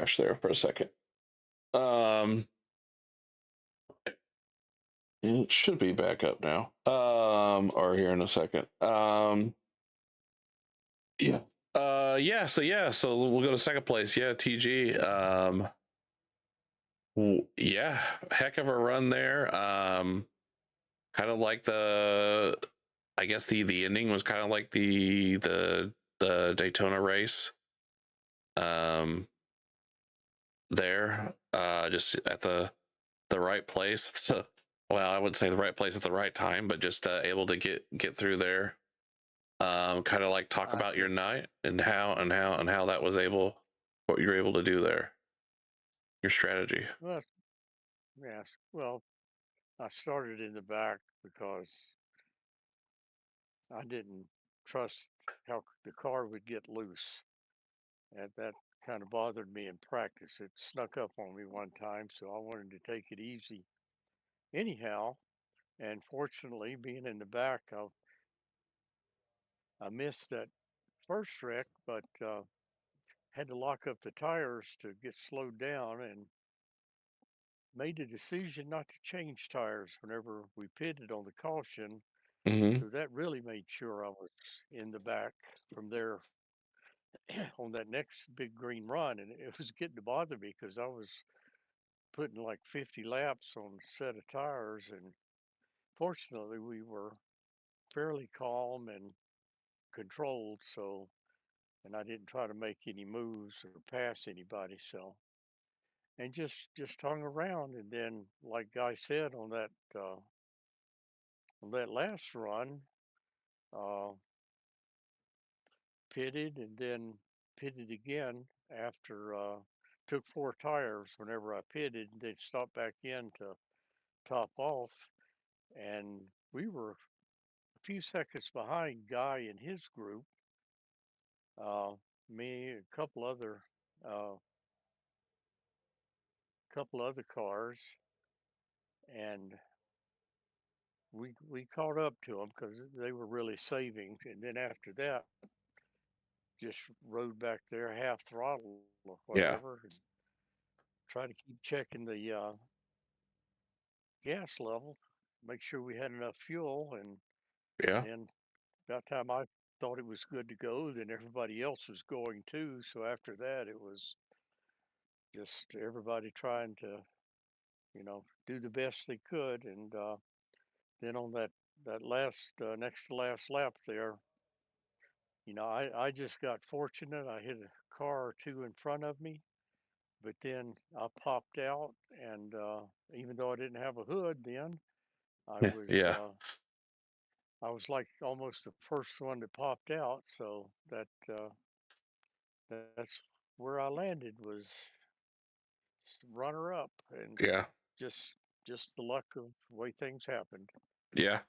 crash there for a second. Um, it should be back up now. Or here in a second. Yeah. So we'll go to second place. Yeah, TG. Yeah, heck of a run there. Kind of like I guess the ending was kind of like the Daytona race. Um, there, just at the right place. So, well, I wouldn't say the right place at the right time, but just able to get through there. Kind of like talk I about your did. night and how that was what you were able to do there, your strategy. Well, yes. Well, I started in the back because I didn't trust how the car would get loose. And that kind of bothered me in practice. It snuck up on me one time, so I wanted to take it easy. Anyhow, and fortunately, being in the back, I missed that first wreck, but had to lock up the tires to get slowed down and made the decision not to change tires whenever we pitted on the caution. Hmm. So that really made sure I was in the back from there on that next big green run. And it was getting to bother me because I was putting like 50 laps on a set of tires. And fortunately, we were fairly calm and controlled. So, and I didn't try to make any moves or pass anybody. So, and just hung around. And then, like Guy said on that last run, uh, pitted and then pitted again after took four tires whenever I pitted and then stopped back in to top off. And we were a few seconds behind Guy and his group, uh, me, uh, couple other cars, and we caught up to them because they were really saving. And then after that, just rode back there half throttle or Yeah, whatever, and try to keep checking the gas level, make sure we had enough fuel, and yeah, then about time I thought it was good to go, then everybody else was going too. So after that, it was just everybody trying to, do the best they could. And then on that last next to last lap there, I just got fortunate. I hit a car or two in front of me, but then I popped out, and even though I didn't have a hood then, I was yeah, uh, I was like almost the first one that popped out, so that's where I landed was runner up, and yeah, just just the luck of the way things happened. yeah.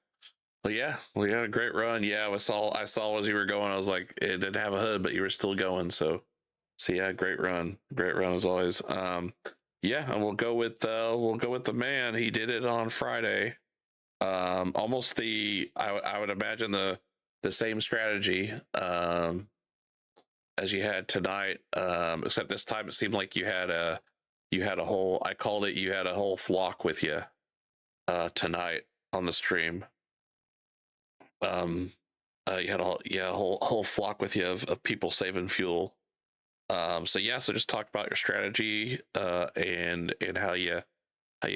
Well, you had a great run. Yeah, I saw as you were going. I was like, it didn't have a hood, but you were still going. So yeah, great run as always. Yeah, and we'll go with the man. He did it on Friday. Almost I would imagine the same strategy as you had tonight. Except this time it seemed like you had a whole, I called it, you had a whole flock with you tonight on the stream. Um, you had a whole flock with you of people saving fuel. So yeah, so just talk about your strategy and how you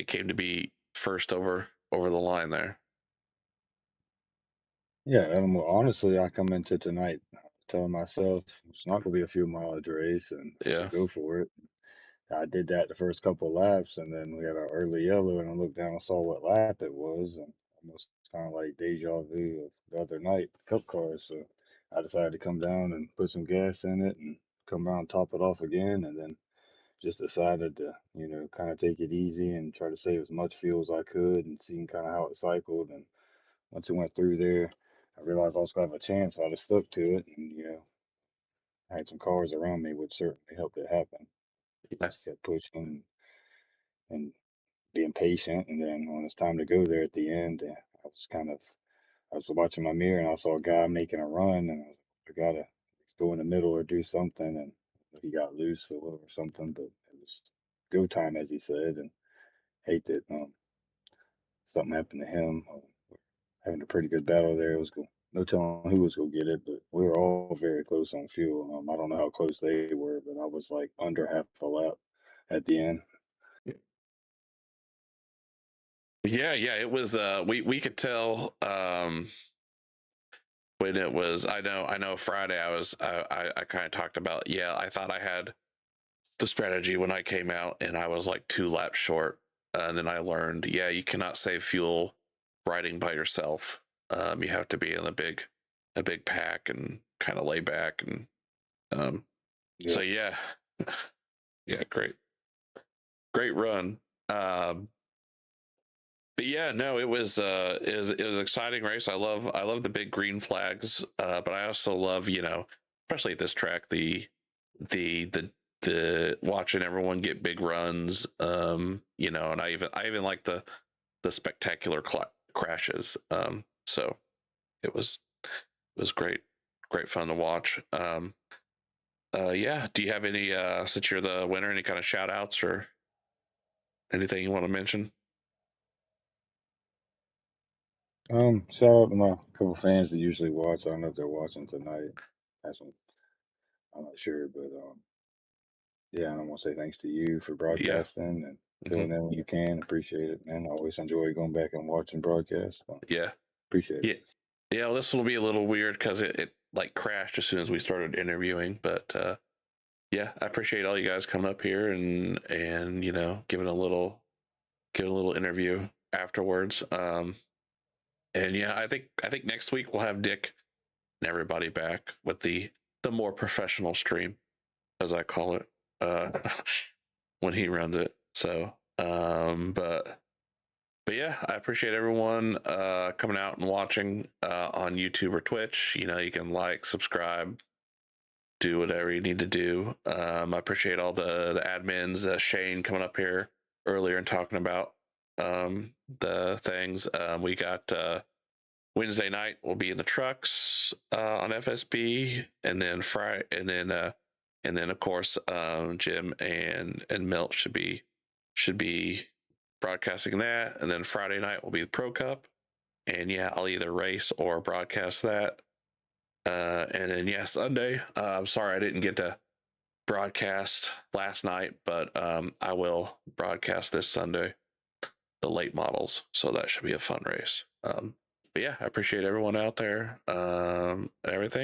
came to be first over the line there. Yeah, well, honestly, I come into tonight telling myself it's not going to be a few mileage race and I should Yeah, go for it. I did that the first couple of laps, and then we had our early yellow, and I looked down and saw what lap it was, and almost kind of like deja vu of the other night, Cup cars. So I decided to come down and put some gas in it and come around, top it off again, and then just decided to, kind of take it easy and try to save as much fuel as I could and seeing kind of how it cycled. And once it went through there, I realized I was going to have a chance. So I just stuck to it, and I had some cars around me, which certainly helped it happen. Just yes, kept pushing and being patient. And then when it's time to go there at the end, I was watching my mirror and I saw a guy making a run, and I was like, I gotta go in the middle or do something. And he got loose or something, but it was go time, as he said, and hate that something happened to him. Having a pretty good battle there. It was no telling who was going to get it, but we were all very close on fuel. I don't know how close they were, but I was like under half a lap at the end. Yeah, yeah, it was. We could tell when it was. I know. Friday, I kind of talked about. Yeah, I thought I had the strategy when I came out, and I was like 2 laps short. And then I learned, yeah, you cannot save fuel riding by yourself. You have to be in a big pack and kind of lay back, and so Yeah. yeah, yeah, great run. Um, but yeah, no, it was an exciting race. I love the big green flags, but I also love, especially at this track, the the the watching everyone get big runs. And I even like the spectacular crashes. So it was great fun to watch. Yeah. Do you have any since you're the winner, any kind of shout outs or anything you want to mention? Shout out to my couple fans that usually watch. I don't know if they're watching tonight. That's what, I'm not sure, but yeah, and I want to say thanks to you for Yeah. broadcasting and Hmm. filling in when you can. Appreciate it, man. I always enjoy going back and watching broadcasts. Yeah. Mm-hmm. Appreciate it. Yeah. Yeah, well, this will be a little weird because it like crashed as soon as we started interviewing, but yeah, I appreciate all you guys coming up here and giving a little interview afterwards. And yeah, I think next week we'll have Dick and everybody back with the more professional stream, as I call it, uh, when he runs it. So, but yeah, I appreciate everyone coming out and watching on YouTube or Twitch. You can like, subscribe, do whatever you need to do. I appreciate all the admins, Shane coming up here earlier and talking about the things. We got Wednesday night. We'll be in the trucks on FSB, and then Friday, and then of course Jim and Milt should be broadcasting that, and then Friday night will be the Pro Cup, and yeah, I'll either race or broadcast that. And then yeah, Sunday. I'm sorry I didn't get to broadcast last night, but I will broadcast this Sunday the late models, so that should be a fun race. But yeah, I appreciate everyone out there, everything.